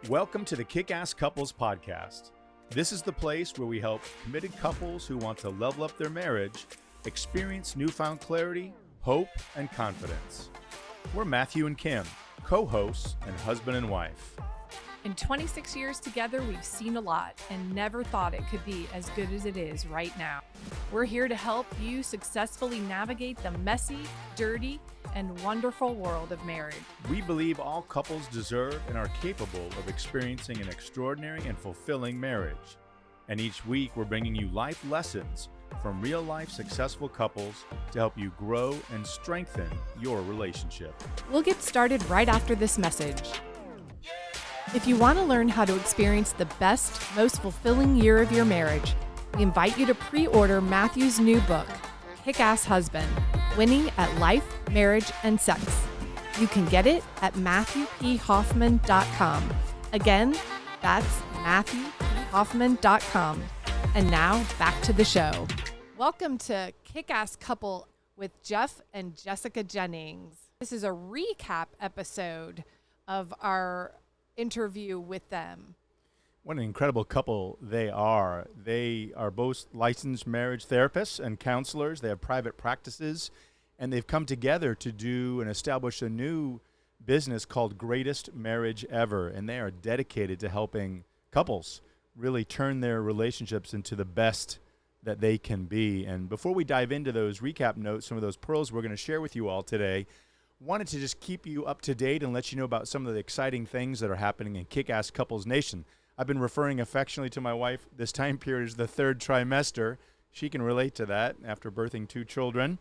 Welcome to the Kickass Couples Podcast. This is the place where we help committed couples who want to level up their marriage experience newfound clarity, hope, and confidence. We're Matthew and Kim, co-hosts and husband and wife. In 26 years together, we've seen a lot and never thought it could be as good as it is right now. We're here to help you successfully navigate the messy, dirty, and wonderful world of marriage. We believe all couples deserve and are capable of experiencing an extraordinary and fulfilling marriage. And each week, we're bringing you life lessons from real-life successful couples to help you grow and strengthen your relationship. We'll get started right after this message. If you want to learn how to experience the best, most fulfilling year of your marriage, we invite you to pre-order Matthew's new book, Kickass Husband, Winning at Life, Marriage, and Sex. You can get it at MatthewPHoffman.com. Again, that's MatthewPHoffman.com. And now, back to the show. Welcome to Kickass Couple with Jeff and Jessica Jennings. This is a recap episode of our interview with them. What an incredible couple they are. They are both licensed marriage therapists and counselors. They have private practices, and they've come together to do and establish a new business called Greatest Marriage Ever, and they are dedicated to helping couples really turn their relationships into the best that they can be. And before we dive into those recap notes, some of those pearls we're going to share with you all today, wanted to just keep you up to date and let you know about some of the exciting things that are happening in Kick-Ass Couples Nation. I've been referring affectionately to my wife this time period as the third trimester. She can relate to that after birthing 2 children,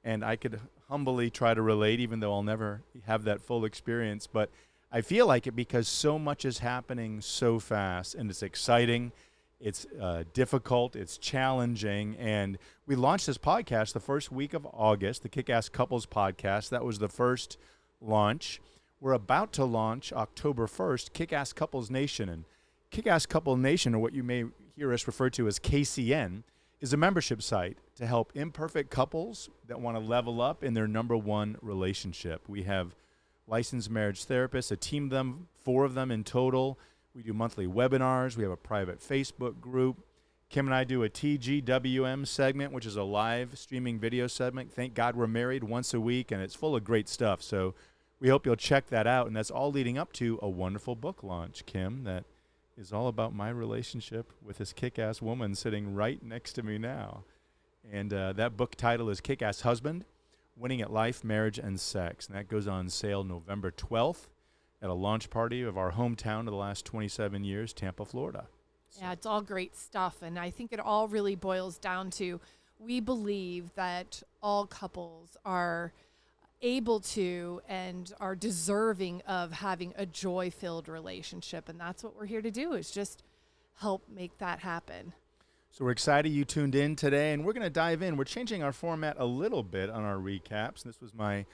and I could humbly try to relate, even though I'll never have that full experience. But I feel like it because so much is happening so fast, and it's exciting. It's difficult, it's challenging, and we launched this podcast the first week of August, the Kick-Ass Couples Podcast. That was the first launch. We're about to launch October 1st, Kick-Ass Couples Nation. And Kick-Ass Couple Nation, or what you may hear us refer to as KCN, is a membership site to help imperfect couples that want to level up in their number one relationship. We have licensed marriage therapists, a team of them, 4 of them in total. We do monthly webinars. We have a private Facebook group. Kim and I do a TGWM segment, which is a live streaming video segment. Thank God we're married once a week, and it's full of great stuff. So we hope you'll check that out. And that's all leading up to a wonderful book launch, Kim, that is all about my relationship with this kick-ass woman sitting right next to me now. And that book title is Kickass Husband, Winning at Life, Marriage, and Sex. And that goes on sale November 12th. At a launch party of our hometown of the last 27 years, Tampa, Florida. Yeah, it's all great stuff. And I think it all really boils down to, we believe that all couples are able to and are deserving of having a joy-filled relationship. And that's what we're here to do, is just help make that happen. So we're excited you tuned in today, and we're going to dive in. We're changing our format a little bit on our recaps. This was my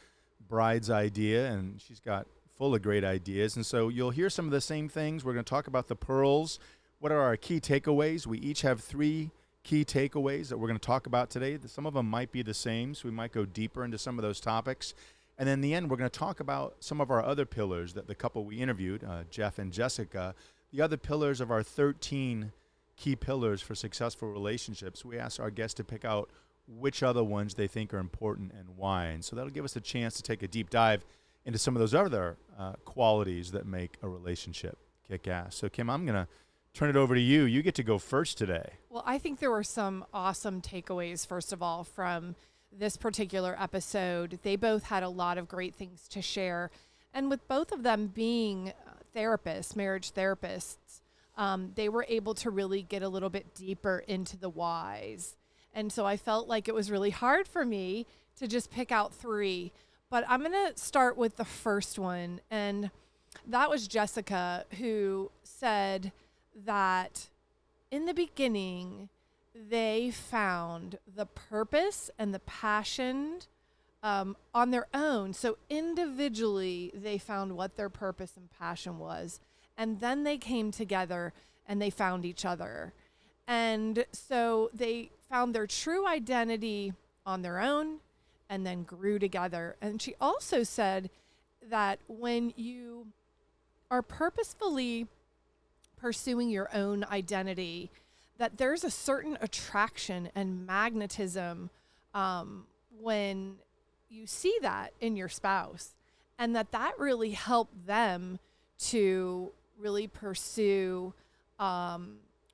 bride's idea, and she's got full of great ideas. And so you'll hear some of the same things. We're going to talk about the pearls. What are our key takeaways? We each have 3 key takeaways that we're going to talk about today. Some of them might be the same, so we might go deeper into some of those topics. And then in the end, we're going to talk about some of our other pillars that the couple we interviewed, Jeff and Jessica, the other pillars of our 13 key pillars for successful relationships. We asked our guests to pick out which other ones they think are important and why. And so that'll give us a chance to take a deep dive into some of those other qualities that make a relationship kick ass. So, Kim, I'm going to turn it over to you. You get to go first today. Well, I think there were some awesome takeaways, first of all, from this particular episode. They both had a lot of great things to share. And with both of them being therapists, marriage therapists, they were able to really get a little bit deeper into the whys. And so I felt like it was really hard for me to just pick out 3. But I'm going to start with the first one, and that was Jessica, who said that in the beginning, they found the purpose and the passion on their own. So individually, they found what their purpose and passion was, and then they came together and they found each other. And so they found their true identity on their own, and then grew together. And she also said that when you are purposefully pursuing your own identity, that there's a certain attraction and magnetism when you see that in your spouse, and that really helped them to really pursue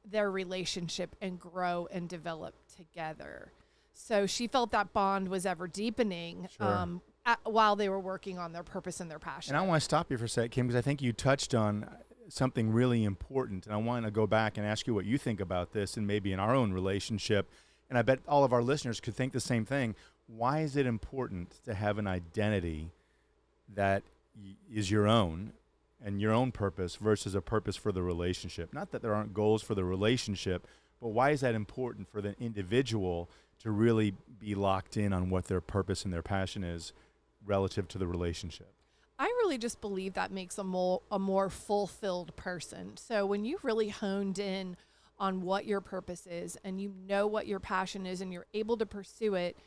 their relationship and grow and develop together. So she felt that bond was ever deepening. Sure. While they were working on their purpose and their passion. And I want to stop you for a sec, Kim, because I think you touched on something really important. And I want to go back and ask you what you think about this and maybe in our own relationship. And I bet all of our listeners could think the same thing. Why is it important to have an identity that is your own and your own purpose versus a purpose for the relationship? Not that there aren't goals for the relationship, but why is that important for the individual to really be locked in on what their purpose and their passion is relative to the relationship? I really just believe that makes a more fulfilled person. So when you've really honed in on what your purpose is and you know what your passion is and you're able to pursue it,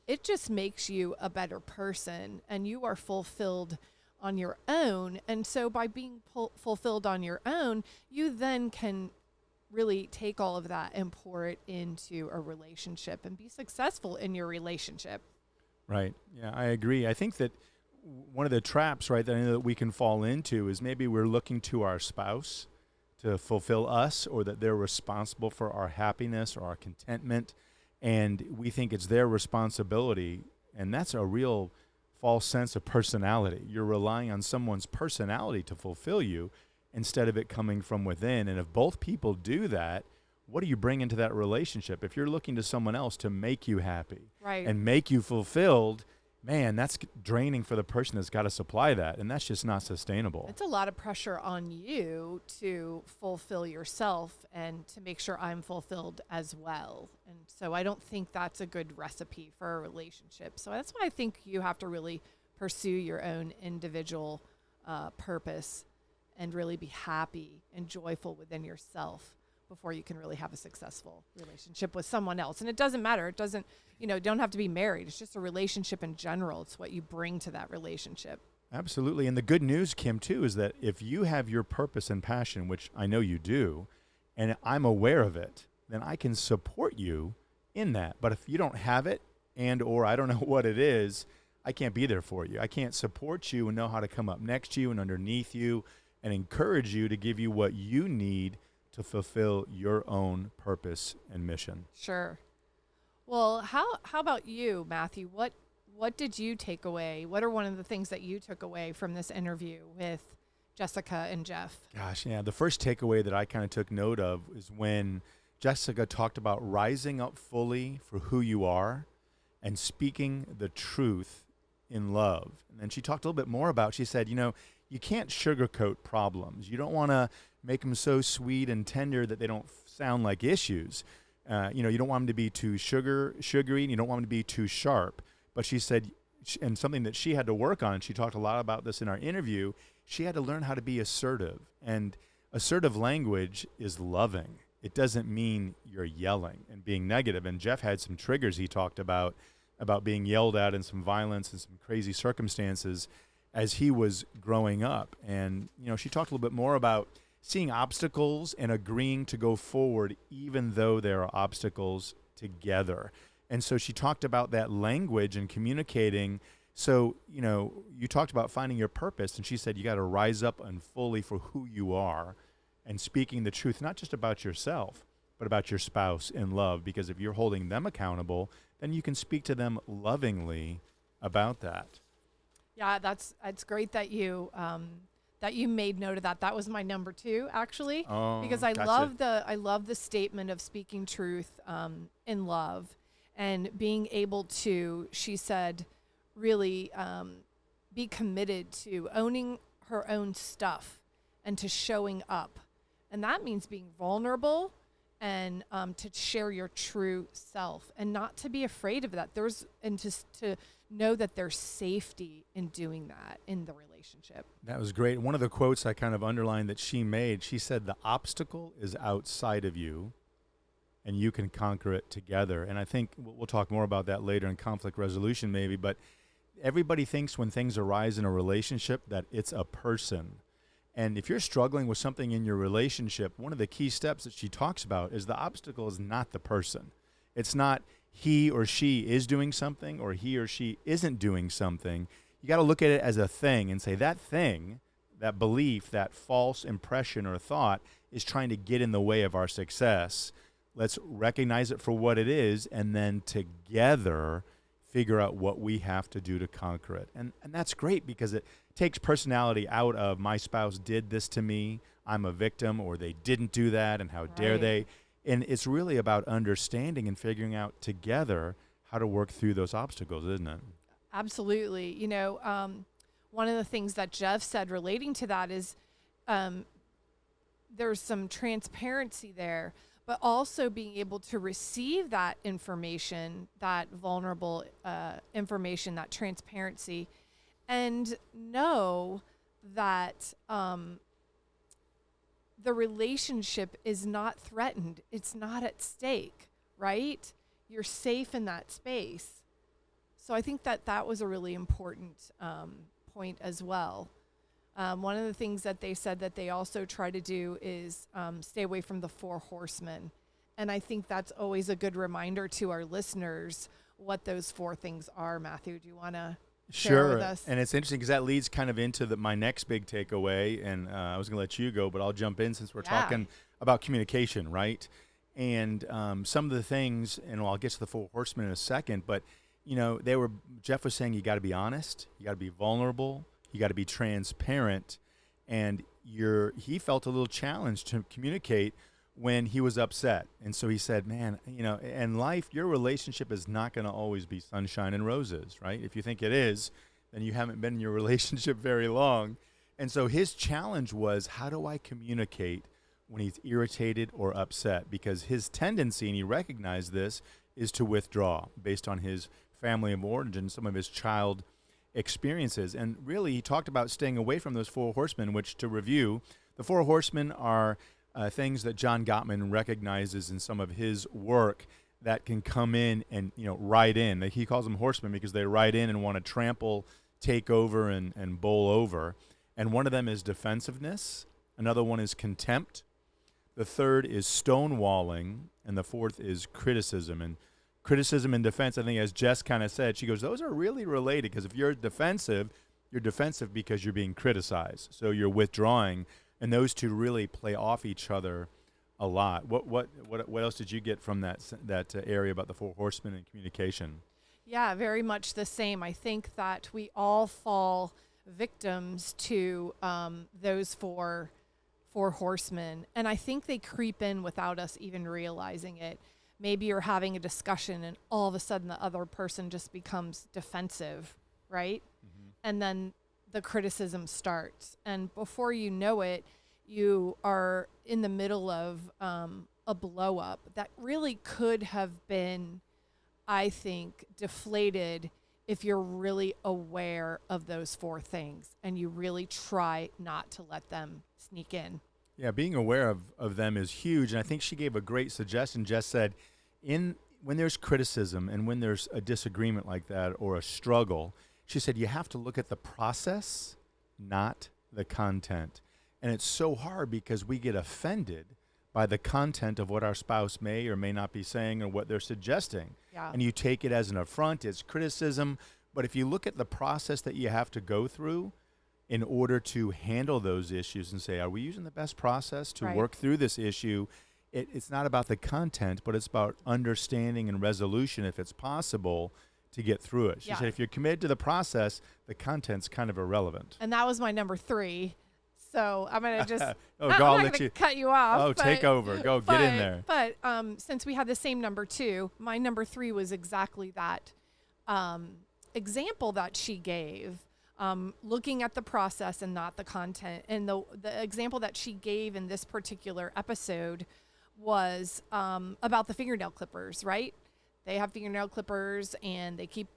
it just makes you a better person and you are fulfilled on your own. And so by being fulfilled on your own, you then can really take all of that and pour it into a relationship and be successful in your relationship. Right. Yeah, I agree. I think that one of the traps, right, that I know that we can fall into is maybe we're looking to our spouse to fulfill us, or that they're responsible for our happiness or our contentment, and we think it's their responsibility, and that's a real false sense of personality. You're relying on someone's personality to fulfill you instead of it coming from within. And if both people do that, what do you bring into that relationship? If you're looking to someone else to make you happy Right. and make you fulfilled, man, that's draining for the person that's got to supply that, and that's just not sustainable. It's a lot of pressure on you to fulfill yourself and to make sure I'm fulfilled as well. And so I don't think that's a good recipe for a relationship. So that's why I think you have to really pursue your own individual purpose and really be happy and joyful within yourself before you can really have a successful relationship with someone else. And it doesn't matter. It doesn't, don't have to be married. It's just a relationship in general. It's what you bring to that relationship. Absolutely. And the good news, Kim, too, is that if you have your purpose and passion, which I know you do, and I'm aware of it, then I can support you in that. But if you don't have it or I don't know what it is, I can't be there for you. I can't support you and know how to come up next to you and underneath you and encourage you to give you what you need to fulfill your own purpose and mission. Sure. Well, how about you, Matthew? What did you take away? What are one of the things that you took away from this interview with Jessica and Jeff? Gosh, yeah. The first takeaway that I kind of took note of is when Jessica talked about rising up fully for who you are and speaking the truth in love. And then she talked a little bit more about, she said, you can't sugarcoat problems. You don't want to make them so sweet and tender that they don't sound like issues. You don't want them to be too sugary, and you don't want them to be too sharp. But she said, and something that she had to work on, and she talked a lot about this in our interview, she had to learn how to be assertive. And assertive language is loving. It doesn't mean you're yelling and being negative. And Jeff had some triggers he talked about being yelled at and some violence and some crazy circumstances as he was growing up. And, she talked a little bit more about seeing obstacles and agreeing to go forward even though there are obstacles together. And so she talked about that language and communicating. So, you talked about finding your purpose, and she said you got to rise up and fully for who you are and speaking the truth, not just about yourself, but about your spouse in love, because if you're holding them accountable, then you can speak to them lovingly about that. Yeah, it's great that you made note of that. That was my number 2, actually, because I gotcha. love the statement of speaking truth in love and being able to, she said, really be committed to owning her own stuff and to showing up. And that means being vulnerable and to share your true self and not to be afraid of that. To know that there's safety in doing that in the relationship. That was great. One of the quotes I kind of underlined that she made, she said, the obstacle is outside of you and you can conquer it together. And I think we'll talk more about that later in conflict resolution maybe, but everybody thinks when things arise in a relationship that it's a person. And if you're struggling with something in your relationship, one of the key steps that she talks about is the obstacle is not the person. It's not he or she is doing something or he or she isn't doing something. You got to look at it as a thing and say that thing, that belief, that false impression or thought is trying to get in the way of our success. Let's recognize it for what it is and then together figure out what we have to do to conquer it. And that's great because it takes personality out of my spouse did this to me, I'm a victim, or they didn't do that, and how dare they. And it's really about understanding and figuring out together how to work through those obstacles, isn't it? Absolutely. You know, one of the things that Jeff said relating to that is there's some transparency there, but also being able to receive that information, that vulnerable information, that transparency, and know that the relationship is not threatened. It's not at stake, right? You're safe in that space. So I think that that was a really important point as well. One of the things that they said that they also try to do is stay away from the 4 horsemen. And I think that's always a good reminder to our listeners what those 4 things are. Matthew, do you want to share with us? And it's interesting because that leads kind of into my next big takeaway. And I was going to let you go, but I'll jump in since we're talking about communication, right? And some of the things, and I'll get to the 4 horsemen in a second, but you know, Jeff was saying you got to be honest, you got to be vulnerable, you got to be transparent, and he felt a little challenged to communicate when he was upset. And so he said, man, you know, in life, your relationship is not going to always be sunshine and roses, right? If you think it is, then you haven't been in your relationship very long. And so his challenge was, how do I communicate when he's irritated or upset? Because his tendency, and he recognized this, is to withdraw based on his family of origin, some of his child experiences. And really, he talked about staying away from those 4 horsemen, which, to review, the 4 horsemen are things that John Gottman recognizes in some of his work that can come in and, you know, ride in. He calls them horsemen because they ride in and want to trample, take over, and bowl over. And one of them is defensiveness. Another one is contempt. The third is stonewalling. And the fourth is criticism. And criticism and defense, I think, as Jess kind of said, she goes, those are really related because if you're defensive because you're being criticized. So you're withdrawing, and those two really play off each other a lot. What else did you get from that area about the 4 horsemen and communication? Yeah, very much the same. I think that we all fall victims to those 4 horsemen, and I think they creep in without us even realizing it. Maybe you're having a discussion and all of a sudden the other person just becomes defensive, right? Mm-hmm. And then the criticism starts. And before you know it, you are in the middle of a blow up that really could have been, I think, deflated if you're really aware of those 4 things and you really try not to let them sneak in. Yeah, being aware of them is huge. And I think she gave a great suggestion. Jess said, when there's criticism and when there's a disagreement like that or a struggle, she said you have to look at the process, not the content. And it's so hard because we get offended by the content of what our spouse may or may not be saying or what they're suggesting. Yeah. And you take it as an affront, it's criticism. But if you look at the process that you have to go through in order to handle those issues and say, are we using the best process to work through this issue? It's not about the content, but it's about understanding and resolution, if it's possible, to get through it. She said if you're committed to the process, the content's kind of irrelevant. And that was my number 3. So I'm going to just I'm not going to cut you off. Oh, take over. Go, get in there. But since we had the same number 2, my number 3 was exactly that example that she gave, looking at the process and not the content. And the example that she gave in this particular episode was about the fingernail clippers, right? They have fingernail clippers and they keep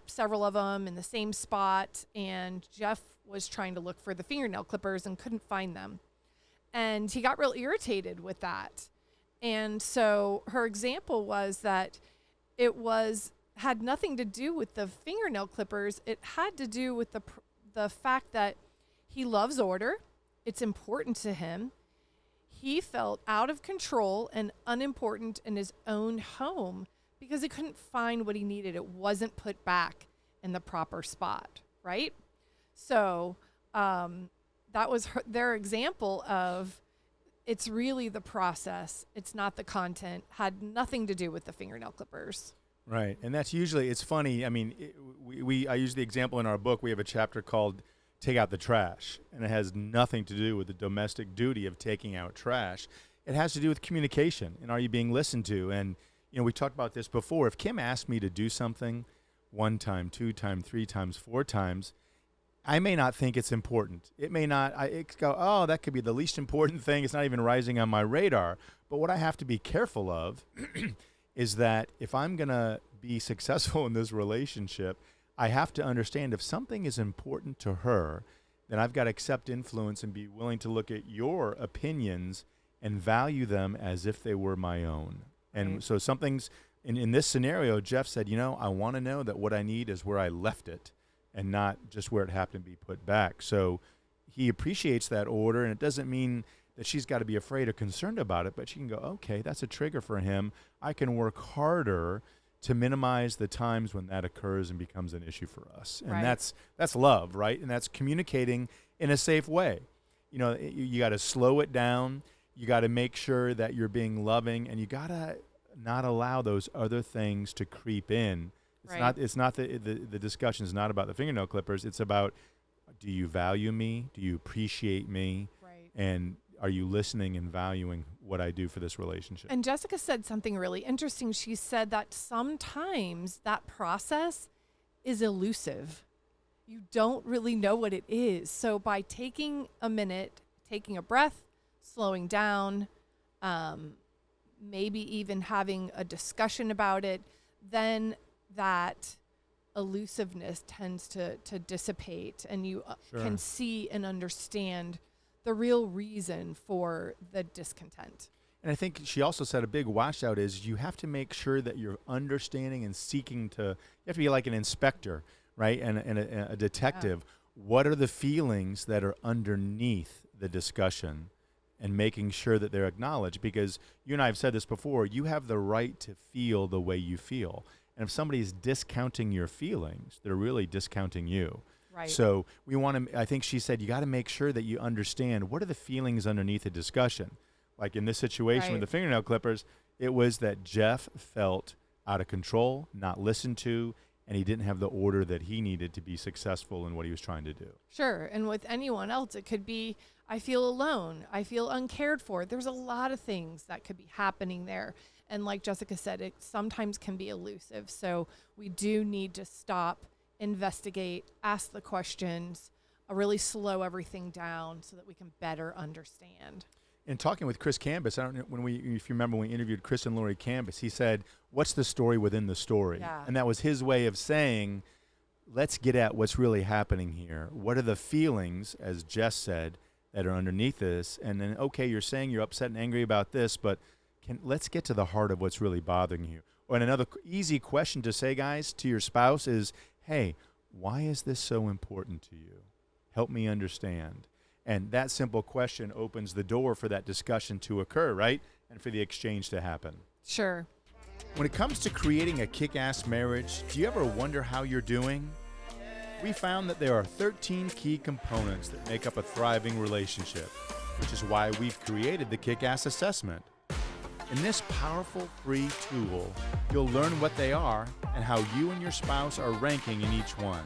several of them in the same spot. And Jeff was trying to look for the fingernail clippers and couldn't find them. And he got real irritated with that. And so her example was that it had nothing to do with the fingernail clippers. It had to do with the fact that he loves order. it's important to him. He felt out of control and unimportant in his own home because he couldn't find what he needed. It wasn't put back in the proper spot, right? So that was their example of it's really the process. It's not the content. Had nothing to do with the fingernail clippers. Right, and that's usually, it's funny, I mean, I use the example in our book. We have a chapter called Take Out the Trash, and it has nothing to do with the domestic duty of taking out trash. It has to do with communication, and are you being listened to? And, we talked about this before. If Kim asked me to do something 1 time, 2 times, 3 times, 4 times, I may not think it's important. It may not, it go, oh, that could be the least important thing. It's not even rising on my radar. But what I have to be careful of is that if I'm going to be successful in this relationship, I have to understand if something is important to her, then I've got to accept influence and be willing to look at your opinions and value them as if they were my own. And so something's, in this scenario, Jeff said, I want to know that what I need is where I left it and not just where it happened to be put back. So he appreciates that order, and it doesn't mean that she's got to be afraid or concerned about it, but she can go, okay, that's a trigger for him. I can work harder to minimize the times when that occurs and becomes an issue for us. And that's love, right? And that's communicating in a safe way. You got to slow it down. You got to make sure that you're being loving, and you got to not allow those other things to creep in. It's not the discussion is not about the fingernail clippers. It's about, do you value me? Do you appreciate me? Right. And are you listening and valuing what I do for this relationship? And Jessica said something really interesting. She said that sometimes that process is elusive. You don't really know what it is. So by taking a minute, taking a breath, slowing down, maybe even having a discussion about it, then that elusiveness tends to dissipate, and you can see and understand the real reason for the discontent. And I think she also said a big washout is you have to make sure that you're understanding and seeking to, you have to be like an inspector, right? And a detective. Yeah. What are the feelings that are underneath the discussion, and making sure that they're acknowledged? Because you and I have said this before, you have the right to feel the way you feel. And if somebody's discounting your feelings, they're really discounting you. Right. So we want to, I think she said, you got to make sure that you understand what are the feelings underneath the discussion. Like in this situation with the fingernail clippers, it was that Jeff felt out of control, not listened to, and he didn't have the order that he needed to be successful in what he was trying to do. Sure. And with anyone else, it could be, I feel alone. I feel uncared for. There's a lot of things that could be happening there. And like Jessica said, it sometimes can be elusive. So we do need to stop, investigate, ask the questions, really slow everything down so that we can better understand. In talking with Chris Cambus, I don't know if you remember when we interviewed Chris and Lori Cambus, he said, what's the story within the story? Yeah. And that was his way of saying, let's get at what's really happening here. What are the feelings, as Jess said, that are underneath this? And then, okay, you're saying you're upset and angry about this, but let's get to the heart of what's really bothering you. Or another easy question to say, guys, to your spouse is, hey, why is this so important to you? Help me understand. And that simple question opens the door for that discussion to occur, right? And for the exchange to happen. Sure. When it comes to creating a kick-ass marriage, do you ever wonder how you're doing? We found that there are 13 key components that make up a thriving relationship, which is why we've created the Kickass Assessment. In this powerful free tool, you'll learn what they are and how you and your spouse are ranking in each one.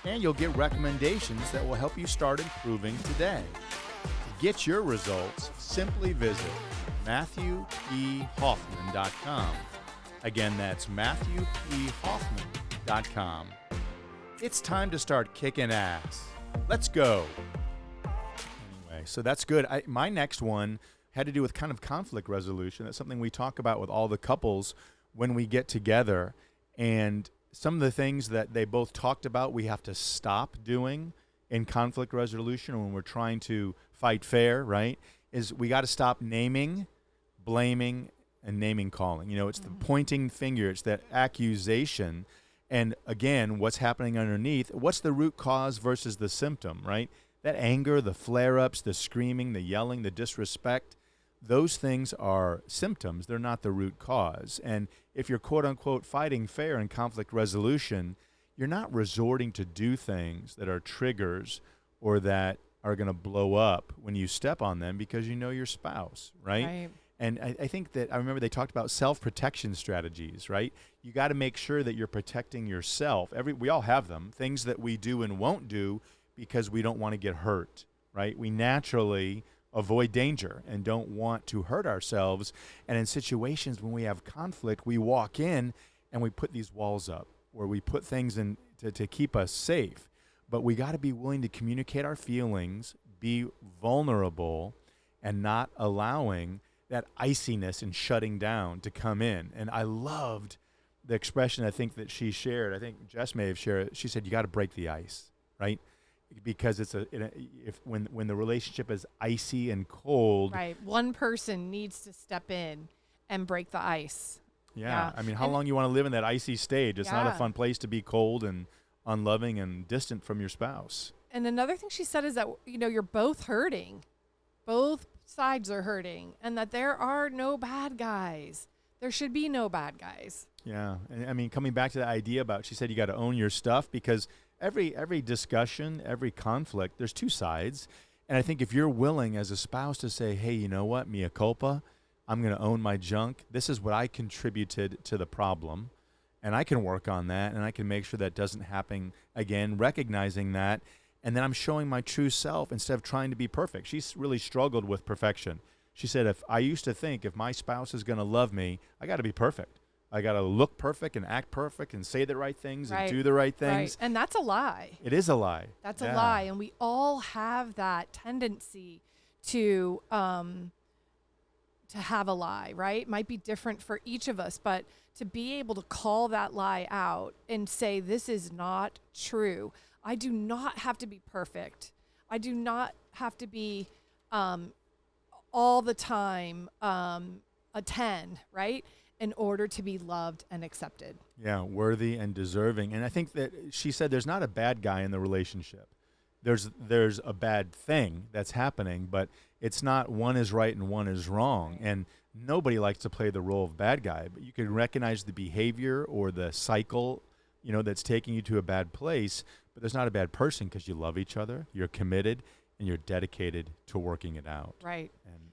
And you'll get recommendations that will help you start improving today. To get your results, simply visit MatthewPHoffman.com. Again, that's MatthewPHoffman.com. It's time to start kicking ass. Let's go. Anyway, so that's good. My next one had to do with kind of conflict resolution. That's something we talk about with all the couples when we get together. And some of the things that they both talked about we have to stop doing in conflict resolution when we're trying to fight fair, right, is we got to stop naming, blaming, and naming calling. It's the pointing finger. It's that accusation. And again, what's happening underneath? What's the root cause versus the symptom, right? that anger, the flare-ups, the screaming, the yelling, the disrespect, those things are symptoms. They're not the root cause. And if you're quote unquote fighting fair in conflict resolution, you're not resorting to do things that are triggers or that are going to blow up when you step on them because you know your spouse, right? Right. And I think that I remember they talked about self-protection strategies, right? You got to make sure that you're protecting yourself. We all have them, things that we do and won't do because we don't want to get hurt, right? We naturally avoid danger and don't want to hurt ourselves. And in situations when we have conflict, we walk in and we put these walls up or we put things in to keep us safe. But we got to be willing to communicate our feelings, be vulnerable, and not allowing that iciness and shutting down to come in. And I loved the expression I think that she shared. I think Jess may have shared it. She said, you got to break the ice, right? Because when the relationship is icy and cold. Right. One person needs to step in and break the ice. Yeah. I mean, how long you want to live in that icy stage? It's not a fun place to be cold and unloving and distant from your spouse. And another thing she said is that, you're both hurting. Both sides are hurting, and that there are no bad guys. There should be no bad guys. Yeah. And I mean, coming back to the idea about, she said you got to own your stuff, because every discussion, every conflict, there's two sides. And I think if you're willing as a spouse to say, hey, you know what, mea culpa, I'm going to own my junk. This is what I contributed to the problem, and I can work on that, and I can make sure that doesn't happen again, recognizing that. And then I'm showing my true self instead of trying to be perfect. She's really struggled with perfection. She said, if I used to think if my spouse is going to love me, I got to be perfect. I got to look perfect and act perfect and say the right things and do the right things. Right. And that's a lie. It is a lie. That's a lie. And we all have that tendency to have a lie, right? It might be different for each of us, but to be able to call that lie out and say, this is not true. I do not have to be perfect. I do not have to be all the time a 10, right? In order to be loved and accepted. Yeah, worthy and deserving. And I think that she said there's not a bad guy in the relationship. There's a bad thing that's happening, but it's not one is right and one is wrong. And nobody likes to play the role of bad guy, but you can recognize the behavior or the cycle, that's taking you to a bad place. But there's not a bad person because you love each other, you're committed, and you're dedicated to working it out. Right.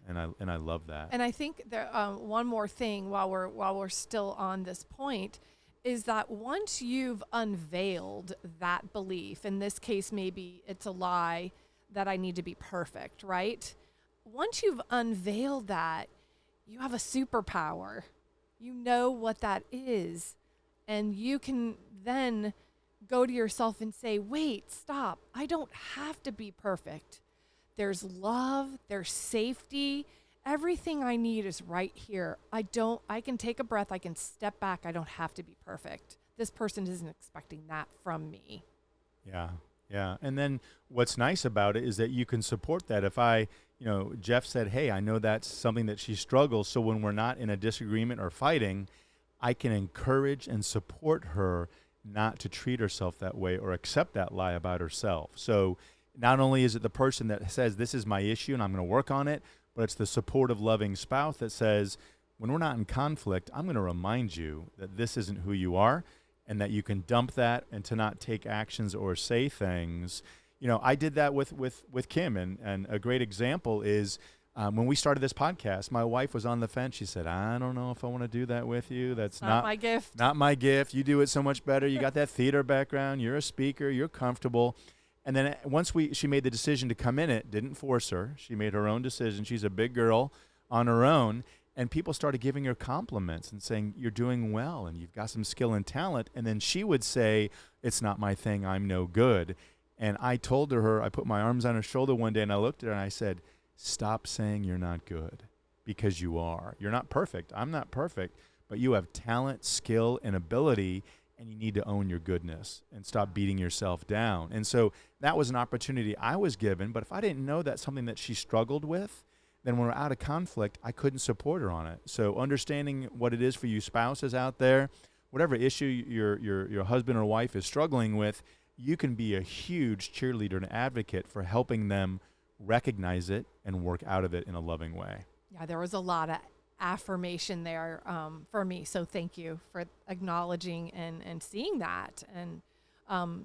And I love that. And I think there one more thing while we're still on this point is that once you've unveiled that belief, in this case maybe it's a lie that I need to be perfect, right? Once you've unveiled that, you have a superpower. You know what that is, and you can then go to yourself and say, wait, stop. I don't have to be perfect. There's love, there's safety. Everything I need is right here. I can take a breath. I can step back. I don't have to be perfect. This person isn't expecting that from me. Yeah. Yeah. And then what's nice about it is that you can support that. If Jeff said, hey, I know that's something that she struggles. So when we're not in a disagreement or fighting, I can encourage and support her not to treat herself that way or accept that lie about herself. So not only is it the person that says, this is my issue and I'm going to work on it, but it's the supportive, loving spouse that says, when we're not in conflict, I'm going to remind you that this isn't who you are and that you can dump that and to not take actions or say things. I did that with Kim, and a great example is when we started this podcast, my wife was on the fence. She said, I don't know if I want to do that with you. That's not my gift. Not my gift. You do it so much better. You got that theater background. You're a speaker. You're comfortable. And then once she made the decision to come in it, didn't force her. She made her own decision. She's a big girl on her own. And people started giving her compliments and saying, you're doing well and you've got some skill and talent. And then she would say, it's not my thing. I'm no good. And I told her, I put my arms on her shoulder one day and I looked at her and I said, stop saying you're not good, because you are. You're not perfect. I'm not perfect, but you have talent, skill, and ability, and you need to own your goodness and stop beating yourself down. And so that was an opportunity I was given, but if I didn't know that's something that she struggled with, then when we're out of conflict, I couldn't support her on it. So understanding what it is for you spouses out there, whatever issue your husband or wife is struggling with, you can be a huge cheerleader and advocate for helping them recognize it and work out of it in a loving way. Yeah, there was a lot of affirmation there for me. So thank you for acknowledging and seeing that and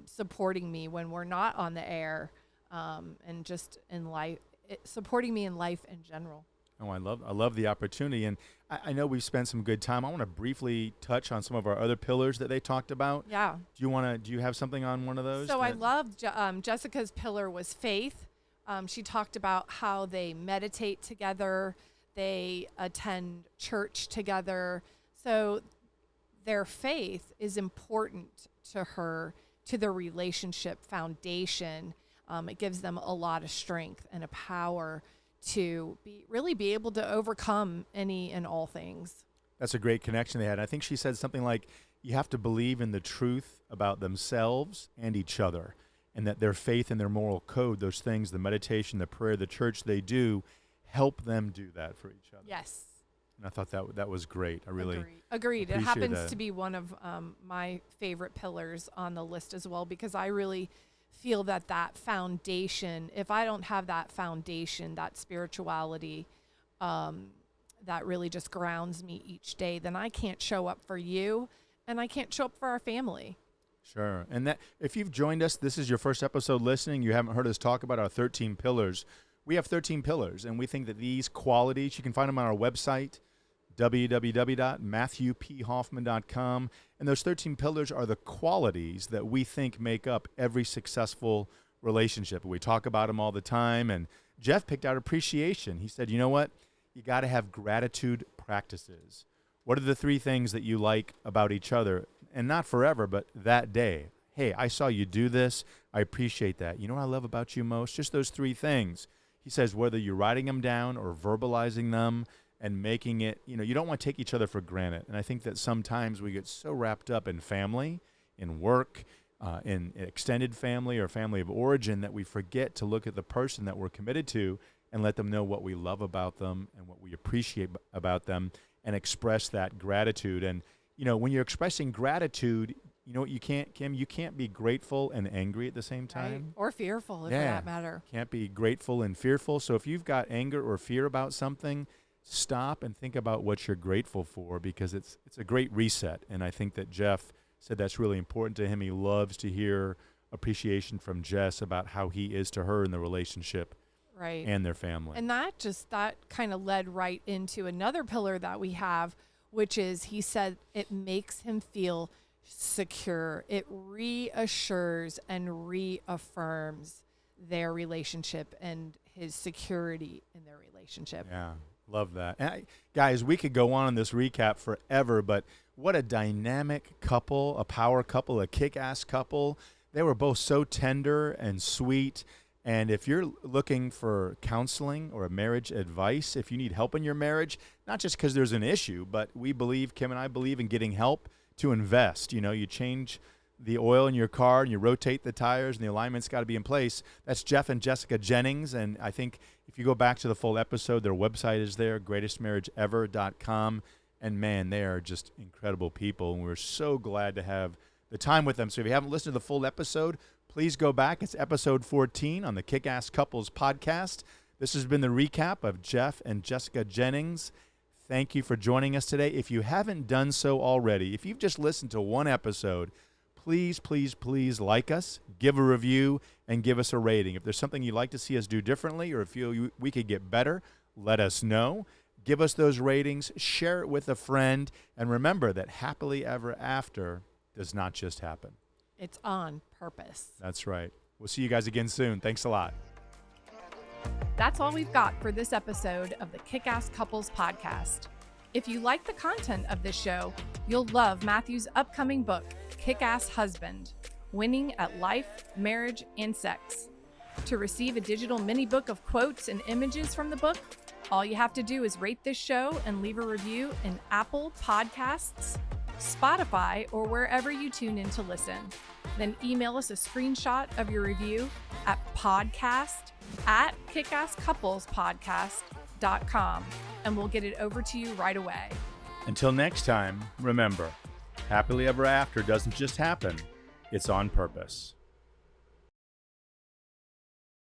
supporting me when we're not on the air and just in life, supporting me in life in general. Oh, I love the opportunity. And I know we've spent some good time. I want to briefly touch on some of our other pillars that they talked about. Yeah. Do you have something on one of those? So I loved Jessica's pillar was faith. She talked about how they meditate together, they attend church together. So their faith is important to her, to their relationship foundation. It gives them a lot of strength and a power to be able to overcome any and all things. That's a great connection they had. I think she said something like, you have to believe in the truth about themselves and each other, and that their faith and their moral code, those things, the meditation, the prayer, the church they do, help them do that for each other. Yes. And I thought that was great. I really Agreed. It appreciate happens that. to be one of my favorite pillars on the list as well, because I really feel that foundation, if I don't have that foundation, that spirituality, that really just grounds me each day, then I can't show up for you and I can't show up for our family. Sure. And that if you've joined us, this is your first episode listening, you haven't heard us talk about our 13 pillars. We have 13 pillars, and we think that these qualities, you can find them on our website, www.matthewphoffman.com. And those 13 pillars are the qualities that we think make up every successful relationship. We talk about them all the time. And Jeff picked out appreciation. He said, you know what? You got to have gratitude practices. What are the 3 things that you like about each other? And not forever, but that day. Hey, I saw you do this. I appreciate that. You know what I love about you most? Just those 3 things. He says whether you're writing them down or verbalizing them, and making it, you don't want to take each other for granted. And I think that sometimes we get so wrapped up in family, in work, in extended family or family of origin that we forget to look at the person that we're committed to and let them know what we love about them and what we appreciate about them and express that gratitude. And, when you're expressing gratitude, you know what you can't, Kim? You can't be grateful and angry at the same time. Right. Or fearful, for that matter. Can't be grateful and fearful. So if you've got anger or fear about something, stop and think about what you're grateful for, because it's a great reset. And I think that Jeff said that's really important to him. He loves to hear appreciation from Jess about how he is to her in the relationship, right, and their family. And that kind of led right into another pillar that we have, which is, he said, it makes him feel secure. It reassures and reaffirms their relationship and his security in their relationship. Yeah. Love that. And guys, we could go on in this recap forever, but what a dynamic couple, a power couple, a kick-ass couple. They were both so tender and sweet. And if you're looking for counseling or marriage advice, if you need help in your marriage, not just because there's an issue, but Kim and I believe in getting help to invest. You change the oil in your car and you rotate the tires and the alignment's got to be in place. That's Jeff and Jessica Jennings. And I think if you go back to the full episode, their website is there, greatestmarriageever.com. And man, they are just incredible people. And we're so glad to have the time with them. So if you haven't listened to the full episode, please go back. It's episode 14 on the Kickass Couples podcast. This has been the recap of Jeff and Jessica Jennings. Thank you for joining us today. If you haven't done so already, if you've just listened to one episode, please, please, please like us, give a review, and give us a rating. If there's something you'd like to see us do differently or feel we could get better, let us know. Give us those ratings, share it with a friend, and remember that happily ever after does not just happen. It's on purpose. That's right. We'll see you guys again soon. Thanks a lot. That's all we've got for this episode of the Kickass Couples podcast. If you like the content of this show, you'll love Matthew's upcoming book, Kickass Husband, Winning at Life, Marriage, and Sex. To receive a digital mini book of quotes and images from the book, all you have to do is rate this show and leave a review in Apple Podcasts, Spotify, or wherever you tune in to listen. Then email us a screenshot of your review at podcast@kickasscouplespodcast.com, and we'll get it over to you right away. Until next time, remember, happily ever after doesn't just happen, it's on purpose.